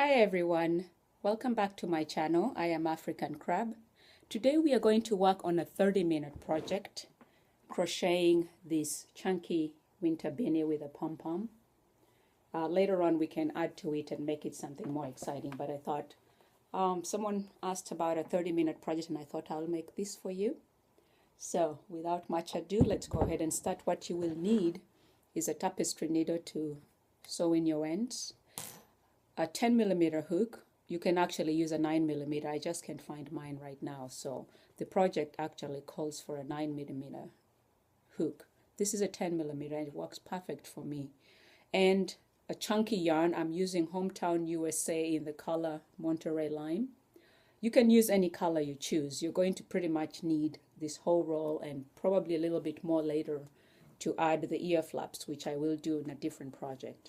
Hi everyone, welcome back to my channel. I am African Crab. Today we are going to work on a 30-minute project, crocheting this chunky winter beanie with a pom-pom. Later on we can add to it and make it something more exciting, but I thought someone asked about a 30-minute project and I thought I'll make this for you. So without much ado, let's go ahead and start. What you will need is a tapestry needle to sew in your ends, a 10mm hook. You can actually use a 9mm. I just can't find mine right now, so the project actually calls for a 9mm hook. This is a 10mm and it works perfect for me. And a chunky yarn. I'm using Hometown USA in the color Monterey Lime. You can use any color you choose. You're going to pretty much need this whole roll and probably a little bit more later to add the ear flaps, which I will do in a different project.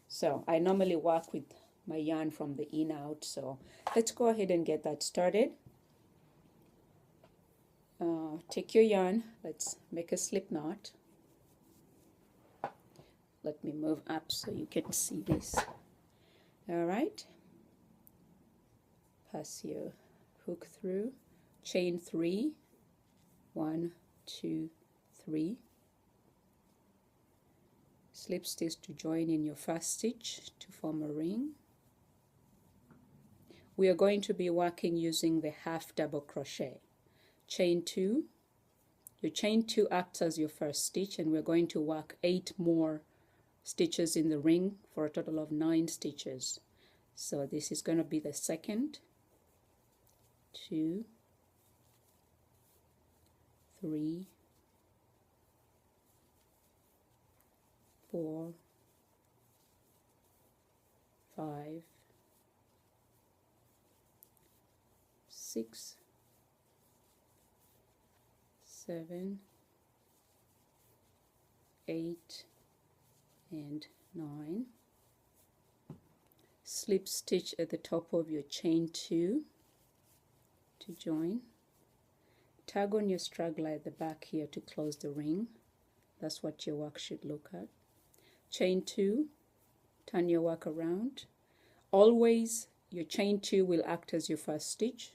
So I normally work with my yarn from the in out, so let's go ahead and get that started. Take your yarn, let's make a slip knot. Let me move up so you can see this. Alright, pass your hook through, chain 3, 1, 2, 3. Slip stitch to join in your first stitch to form a ring. We are going to be working using the half double crochet. Chain 2. Your chain 2 acts as your first stitch, and we're going to work 8 more stitches in the ring for a total of 9 stitches. So this is going to be the second, 2, 3, 4, 5, 6, 7, 8, and 9. Slip stitch at the top of your chain 2 to join. Tag on your straggler at the back here to close the ring. That's what your work should look at. Chain 2, turn your work around. Always your chain 2 will act as your first stitch.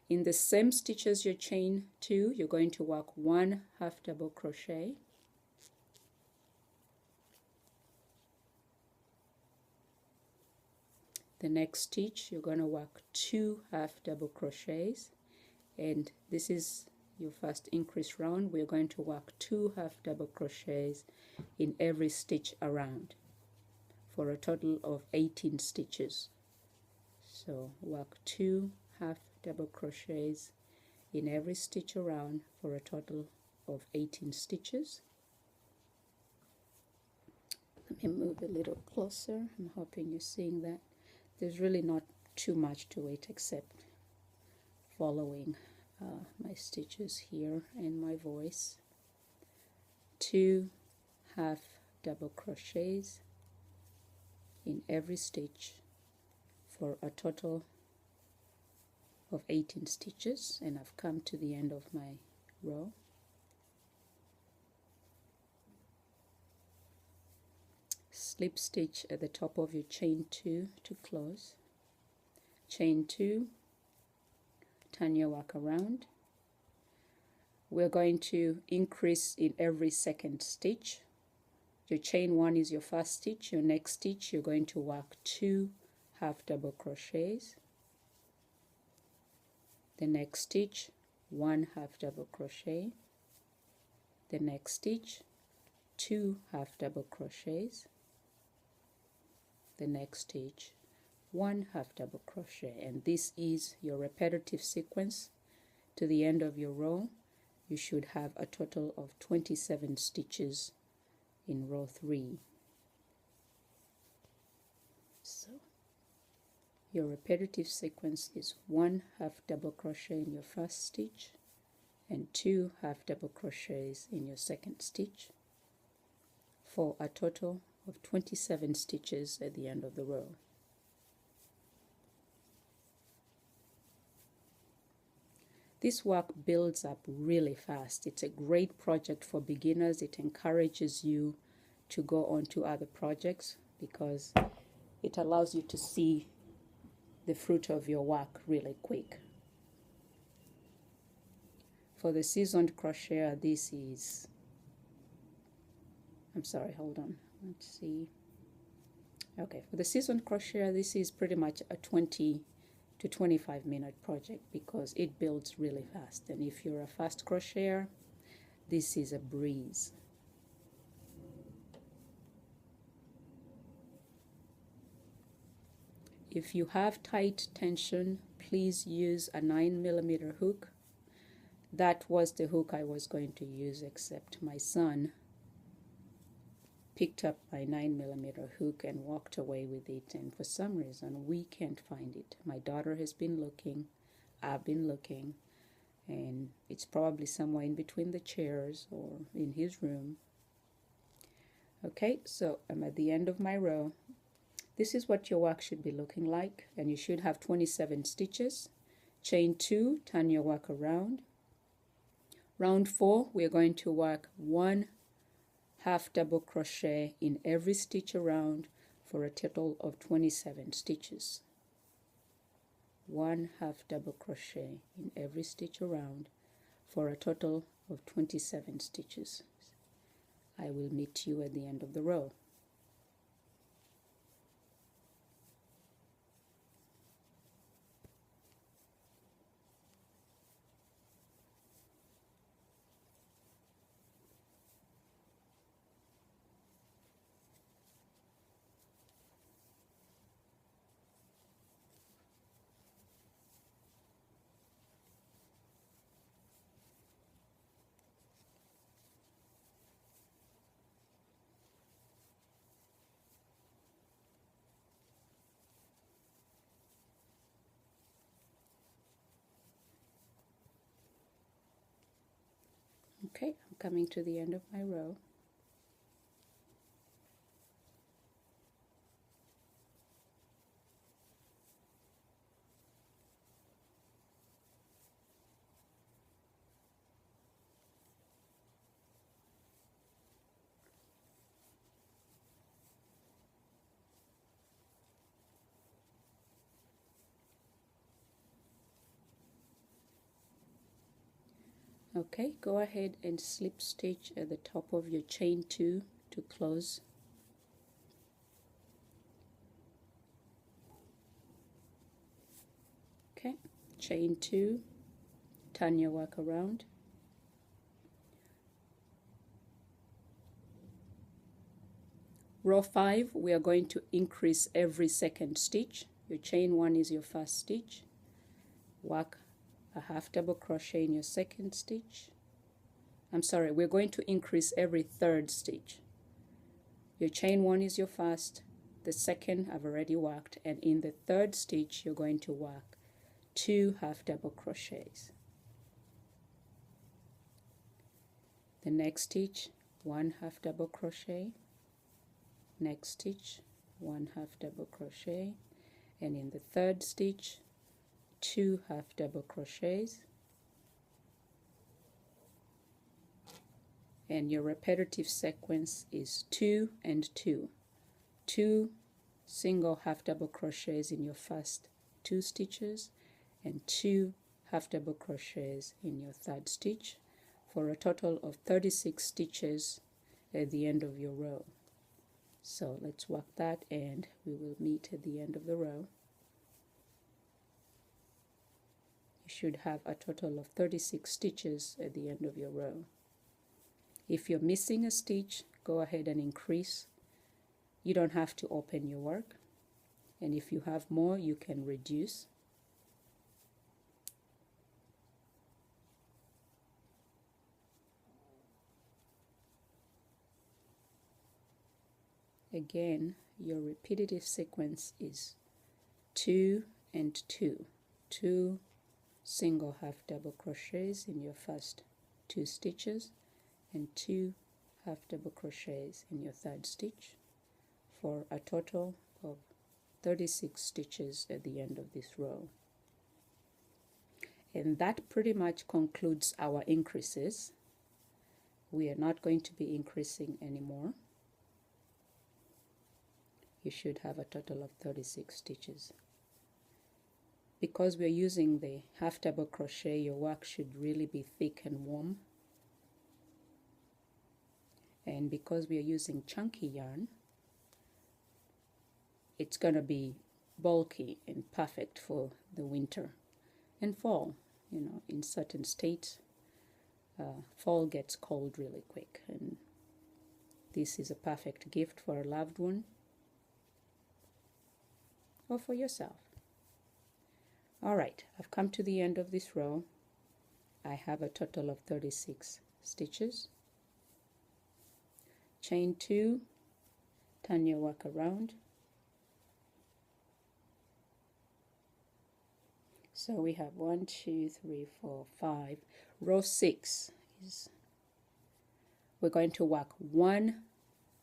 In the same stitch as your chain 2, you're going to work 1 half double crochet. The next stitch, you're going to work 2 half double crochets, and this is your first increase round. We're going to work 2 half double crochets in every stitch around for a total of 18 stitches. So work 2 half double crochets in every stitch around for a total of 18 stitches. Let me move a little closer. I'm hoping you're seeing that. There's really not too much to it except following my stitches here and my voice. 2 half double crochets in every stitch for a total of 18 stitches, and I've come to the end of my row. Slip stitch at the top of your chain 2 to close. Chain 2, turn your work around. We're going to increase in every second stitch. Your chain 1 is your first stitch. Your next stitch you're going to work 2 half double crochets. The next stitch 1 half double crochet. The next stitch 2 half double crochets. The next stitch 1 half double crochet, and this is your repetitive sequence to the end of your row. You should have a total of 27 stitches in row 3. So your repetitive sequence is 1 half double crochet in your first stitch and 2 half double crochets in your second stitch for a total of 27 stitches at the end of the row. This work builds up really fast. It's a great project for beginners. It encourages you to go on to other projects because it allows you to see the fruit of your work really quick. For the seasoned crocheter, this is, I'm sorry, hold on, let's see. Okay, for the seasoned crocheter, this is pretty much a 20 to 25-minute project because it builds really fast. And if you're a fast crocheter, this is a breeze. If you have tight tension, please use a 9mm hook. That was the hook I was going to use, except my son picked up my 9mm hook and walked away with it, and for some reason we can't find it. My daughter has been looking, I've been looking, and it's probably somewhere in between the chairs or in his room. Okay, so I'm at the end of my row. This is what your work should be looking like, and you should have 27 stitches. Chain 2, turn your work around. Round 4, we're going to work 1 half double crochet in every stitch around for a total of 27 stitches. 1 half double crochet in every stitch around for a total of 27 stitches. I will meet you at the end of the row. Okay, I'm coming to the end of my row. Okay, go ahead and slip stitch at the top of your chain 2 to close. Okay, chain 2, turn your work around. Row 5, we are going to increase every second stitch. Your chain 1 is your first stitch. Work a half double crochet in your second stitch. I'm sorry, we're going to increase every third stitch. Your chain 1 is your first, the second I've already worked, and in the third stitch you're going to work 2 half double crochets. The next stitch, 1 half double crochet. Next stitch, 1 half double crochet, and in the third stitch 2 half double crochets, and your repetitive sequence is 2 and 2. 2 single half double crochets in your first 2 stitches and 2 half double crochets in your third stitch for a total of 36 stitches at the end of your row. So let's work that and we will meet at the end of the row. You should have a total of 36 stitches at the end of your row. If you're missing a stitch, go ahead and increase. You don't have to open your work. And if you have more, you can reduce. Again, your repetitive sequence is 2 and 2. 2 single half double crochets in your first 2 stitches and 2 half double crochets in your third stitch for a total of 36 stitches at the end of this row. And that pretty much concludes our increases. We are not going to be increasing anymore. You should have a total of 36 stitches. because we're using the half double crochet, your work should really be thick and warm. And because we are using chunky yarn, it's going to be bulky and perfect for the winter and fall. You know, in certain states, fall gets cold really quick, and this is a perfect gift for a loved one or for yourself. All right, I've come to the end of this row. I have a total of 36 stitches. Chain 2, turn your work around. So we have 1, 2, 3, 4, 5. Row 6 is, we're going to work 1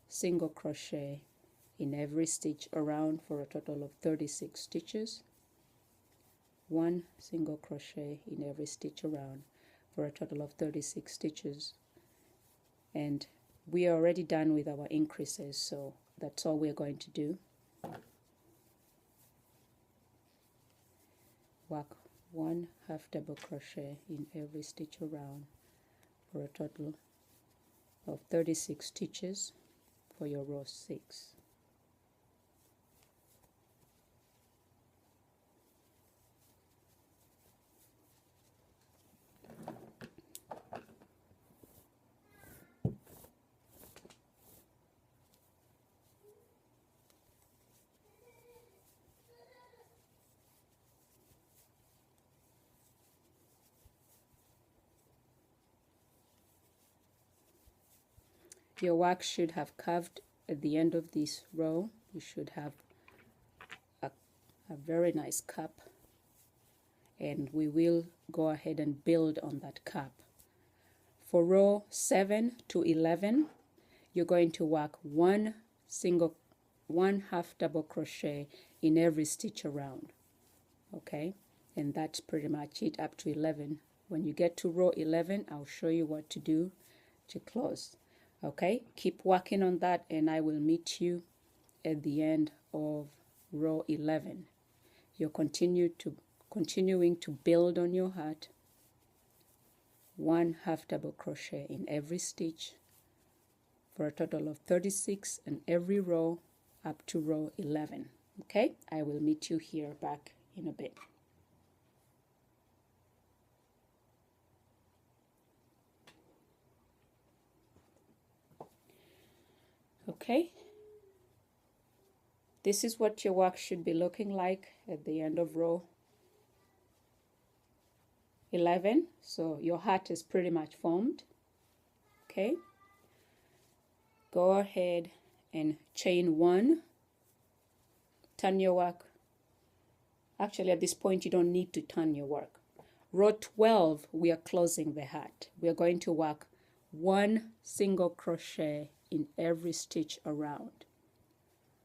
single crochet in every stitch around for a total of 36 stitches. 1 single crochet in every stitch around for a total of 36 stitches. And we are already done with our increases, so that's all we're going to do. Work 1 half double crochet in every stitch around for a total of 36 stitches for your row 6. Your work should have curved at the end of this row. You should have a very nice cup, and we will go ahead and build on that cup. For row 7 to 11, you're going to work 1 half double crochet in every stitch around. Okay, and that's pretty much it up to 11. When you get to row 11, I'll show you what to do to close. Okay, keep working on that, and I will meet you at the end of row 11. You're continuing to build on your hat. 1 half double crochet in every stitch for a total of 36 in every row up to row 11. Okay, I will meet you here back in a bit. Okay, this is what your work should be looking like at the end of row 11. So your hat is pretty much formed. Okay, go ahead and chain 1, turn your work. Actually, at this point you don't need to turn your work. Row 12, we are closing the hat. We are going to work 1 single crochet in every stitch around.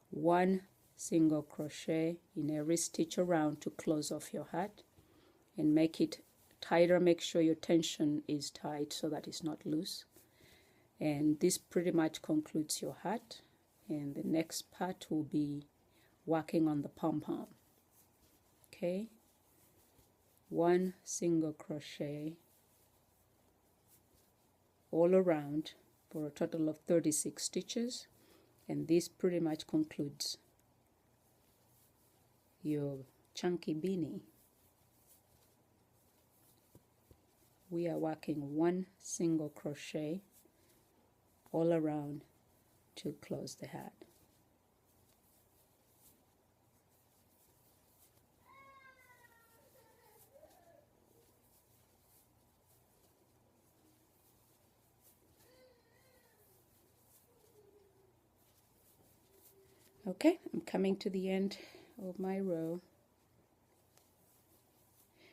1 single crochet in every stitch around to close off your hat and make it tighter. Make sure your tension is tight so that it's not loose. And this pretty much concludes your hat, and the next part will be working on the pom-pom. Okay, 1 single crochet all around for a total of 36 stitches, and this pretty much concludes your chunky beanie. We are working 1 single crochet all around to close the hat. Okay, I'm coming to the end of my row.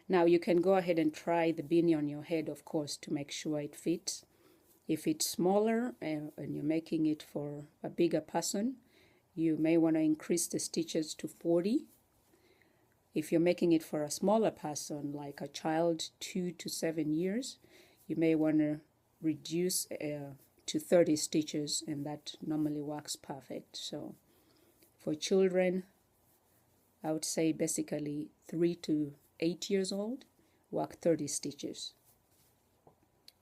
Now you can go ahead and try the beanie on your head, of course, to make sure it fits. If it's smaller and you're making it for a bigger person, you may want to increase the stitches to 40. If you're making it for a smaller person, like a child 2 to 7 years, you may want to reduce to 30 stitches, and that normally works perfect. So for children I would say basically 3 to 8 years old, work 30 stitches.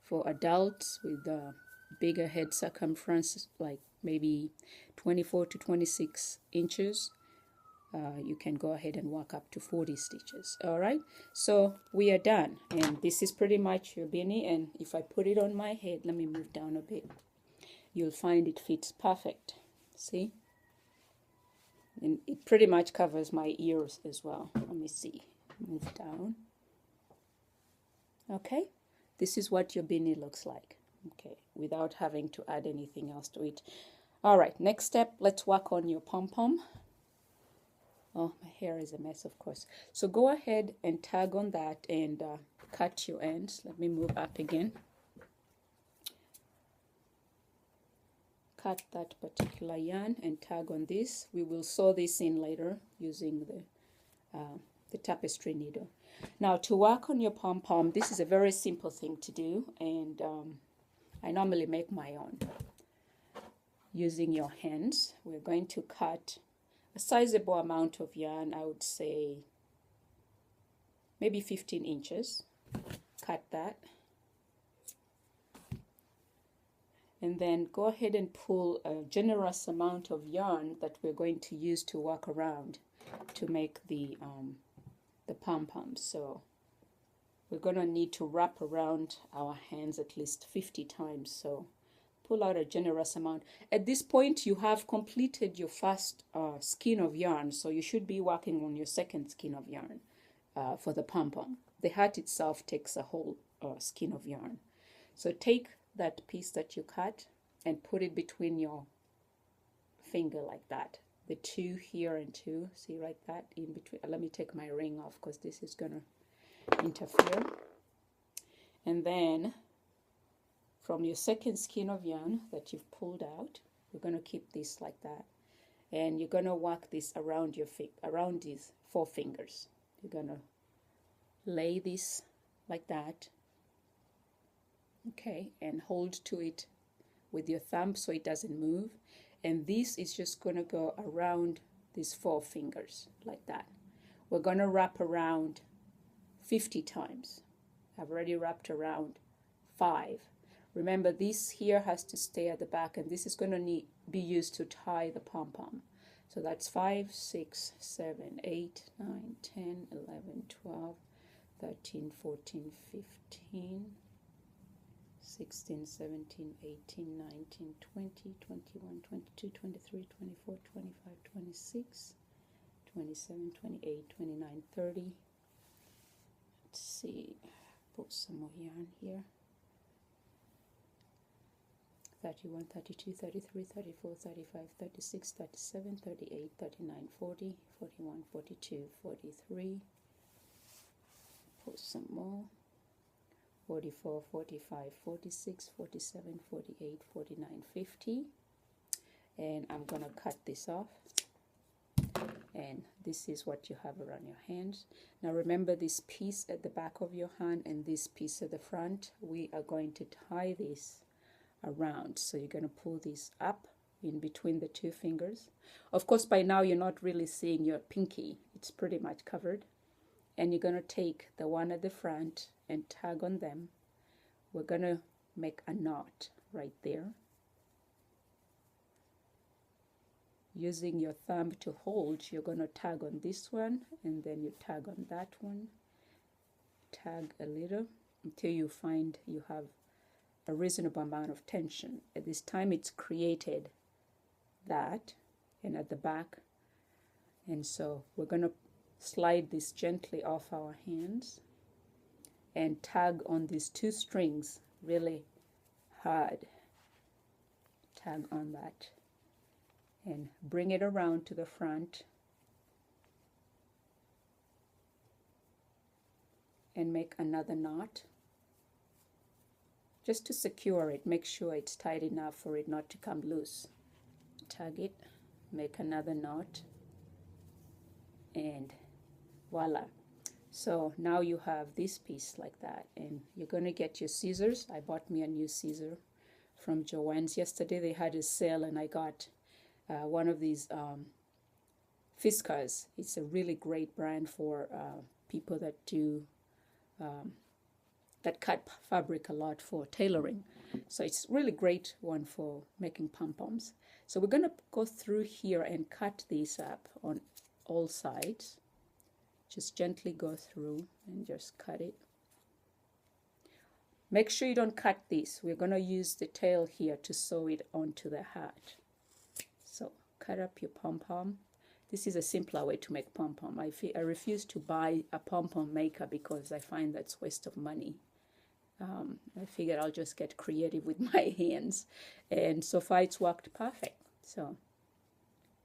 For adults with a bigger head circumference, like maybe 24 to 26 inches, you can go ahead and work up to 40 stitches. All right, so we are done, and this is pretty much your beanie. And if I put it on my head, let me move down a bit, you'll find it fits perfect. See, and it pretty much covers my ears as well. Let me see, move down. Okay, this is what your beanie looks like, okay, without having to add anything else to it. All right, next step, let's work on your pom-pom. Oh, my hair is a mess, of course. So go ahead and tag on that and cut your ends. Let me move up again. Cut that particular yarn and tag on this. We will sew this in later using the tapestry needle. Now, to work on your pom-pom, this is a very simple thing to do, and I normally make my own. Using your hands, we're going to cut a sizable amount of yarn. I would say maybe 15 inches. Cut that. And then go ahead and pull a generous amount of yarn that we're going to use to work around to make the pom-poms. So we're going to need to wrap around our hands at least 50 times. So pull out a generous amount. At this point, you have completed your first skein of yarn, so you should be working on your second skein of yarn for the pom-pom. The hat itself takes a whole skein of yarn. So take that piece that you cut and put it between your finger like that. The two here and two, see, like that in between. Let me take my ring off because this is going to interfere. And then from your second skein of yarn that you've pulled out, you're going to keep this like that, and you're going to work this around your around these 4 fingers. You're going to lay this like that, okay, and hold to it with your thumb so it doesn't move. And this is just going to go around these 4 fingers like that. We're going to wrap around 50 times. I've already wrapped around 5. Remember, this here has to stay at the back, and this is going to be used to tie the pom-pom. So that's 5, 6, 7, 8, 9, 10, 11, 12, 13, 14, 15, 16, 17, 18, 19, 20, 21, 22, 23, 24, 25, 26, 27, 28, 29, 30. Let's see, put some more yarn here. 31, 32, 33, 34, 35, 36, 37, 38, 39, 40, 41, 42, 43. Put some more. 44, 45, 46, 47, 48, 49, 50. And I'm going to cut this off. And this is what you have around your hands. Now remember, this piece at the back of your hand and this piece at the front, we are going to tie this around. So you're going to pull this up in between the 2 fingers. Of course, by now you're not really seeing your pinky. It's pretty much covered. And you're going to take the one at the front and tag on them. We're going to make a knot right there. Using your thumb to hold, you're going to tag on this one, and then you tag on that one. Tag a little until you find you have a reasonable amount of tension. At this time, it's created that, and at the back. And so we're going to slide this gently off our hands and tag on these 2 strings really hard. Tag on that and bring it around to the front and make another knot just to secure it. Make sure it's tight enough for it not to come loose. Tag it, make another knot, and voila. So now you have this piece like that, and you're going to get your scissors. I bought me a new scissor from Joann's yesterday. They had a sale, and I got one of these Fiskars. It's a really great brand for people that do that cut fabric a lot for tailoring. So it's really great one for making pom-poms. So we're going to go through here and cut these up on all sides. Just gently go through and just cut it. Make sure you don't cut this. We're going to use the tail here to sew it onto the hat. So cut up your pom-pom. This is a simpler way to make pom-pom. I refuse to buy a pom-pom maker because I find that's waste of money. I figured I'll just get creative with my hands, and so far it's worked perfect. So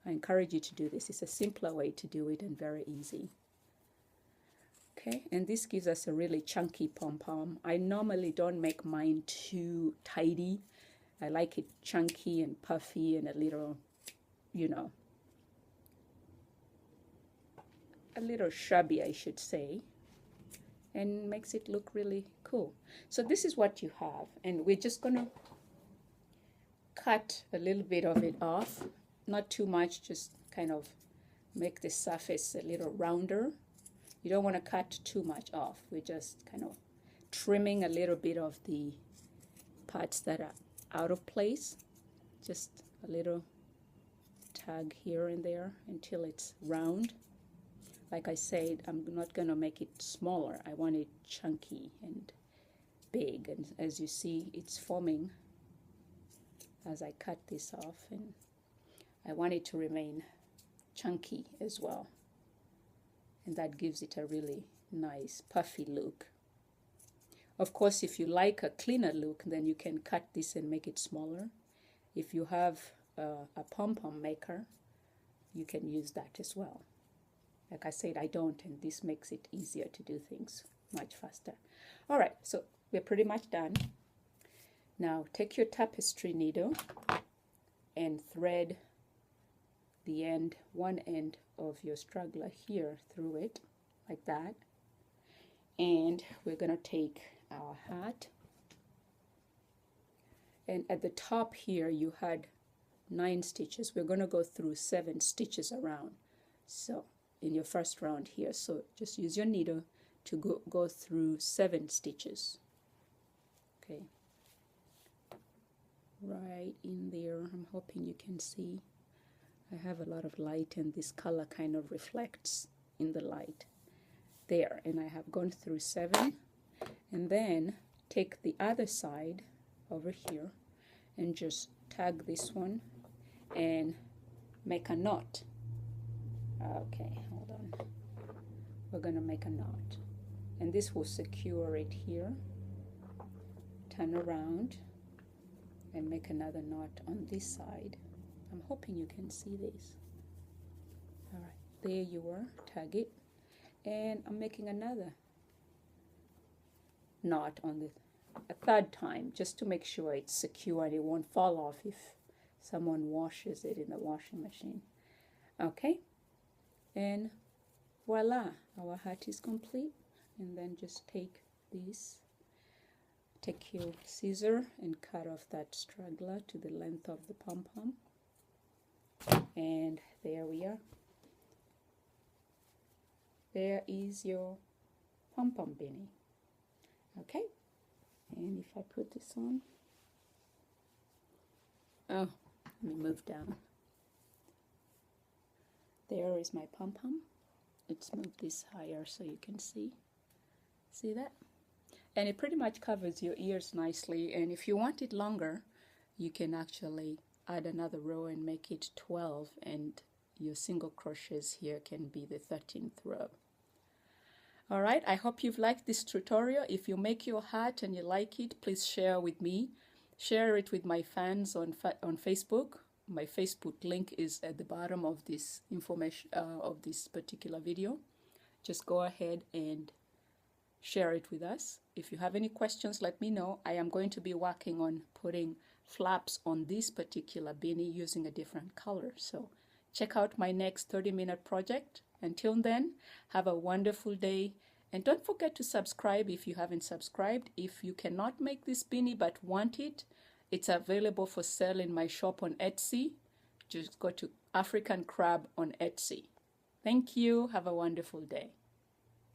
I encourage you to do this. It's a simpler way to do it and very easy. Okay, and this gives us a really chunky pom-pom. I normally don't make mine too tidy. I like it chunky and puffy and a little, you know, a little shabby, I should say, and makes it look really cool. So this is what you have, and we're just going to cut a little bit of it off, not too much, just kind of make the surface a little rounder. You don't want to cut too much off. We're just kind of trimming a little bit of the parts that are out of place, just a little tag here and there until it's round. Like I said, I'm not going to make it smaller. I want it chunky and big. And as you see, it's forming as I cut this off. And I want it to remain chunky as well. And that gives it a really nice puffy look. Of course, if you like a cleaner look, then you can cut this and make it smaller. If you have a pom-pom maker, you can use that as well. Like I said, I don't, and this makes it easier to do things much faster. All right, so we're pretty much done. Now take your tapestry needle and thread the end, one end of your straggler here through it, like that. And we're going to take our hat. And at the top here, you had 9 stitches. We're going to go through 7 stitches around. So in your first round here, so just use your needle to go through 7 stitches. Okay, right in there. I'm hoping you can see. I have a lot of light and this color kind of reflects in the light there, and I have gone through 7. And then take the other side over here and just tag this one and make a knot. Okay, hold on. We're going to make a knot, and this will secure it here. Turn around and make another knot on this side. I'm hoping you can see this. All right, there you are. Tag it, and I'm making another knot on a 3rd time, just to make sure it's secure and it won't fall off if someone washes it in the washing machine. Okay. And voila, our hat is complete. And then just take this, take your scissor and cut off that straggler to the length of the pom-pom. And there we are. There is your pom-pom beanie. Okay, and if I put this on, oh, let me move down. There is my pom-pom. Let's move this higher so you can see. See that? And it pretty much covers your ears nicely, and if you want it longer, you can actually add another row and make it 12, and your single crochets here can be the 13th row. Alright, I hope you've liked this tutorial. If you make your hat and you like it, please share with me. Share it with my fans on Facebook. My Facebook link is at the bottom of this information of this particular video. Just go ahead and share it with us. If you have any questions, let me know. I am going to be working on putting flaps on this particular beanie using a different color. So check out my next 30-minute project. Until then, have a wonderful day. And don't forget to subscribe if you haven't subscribed. If you cannot make this beanie but want it, it's available for sale in my shop on Etsy. Just go to African Crab on Etsy. Thank you. Have a wonderful day.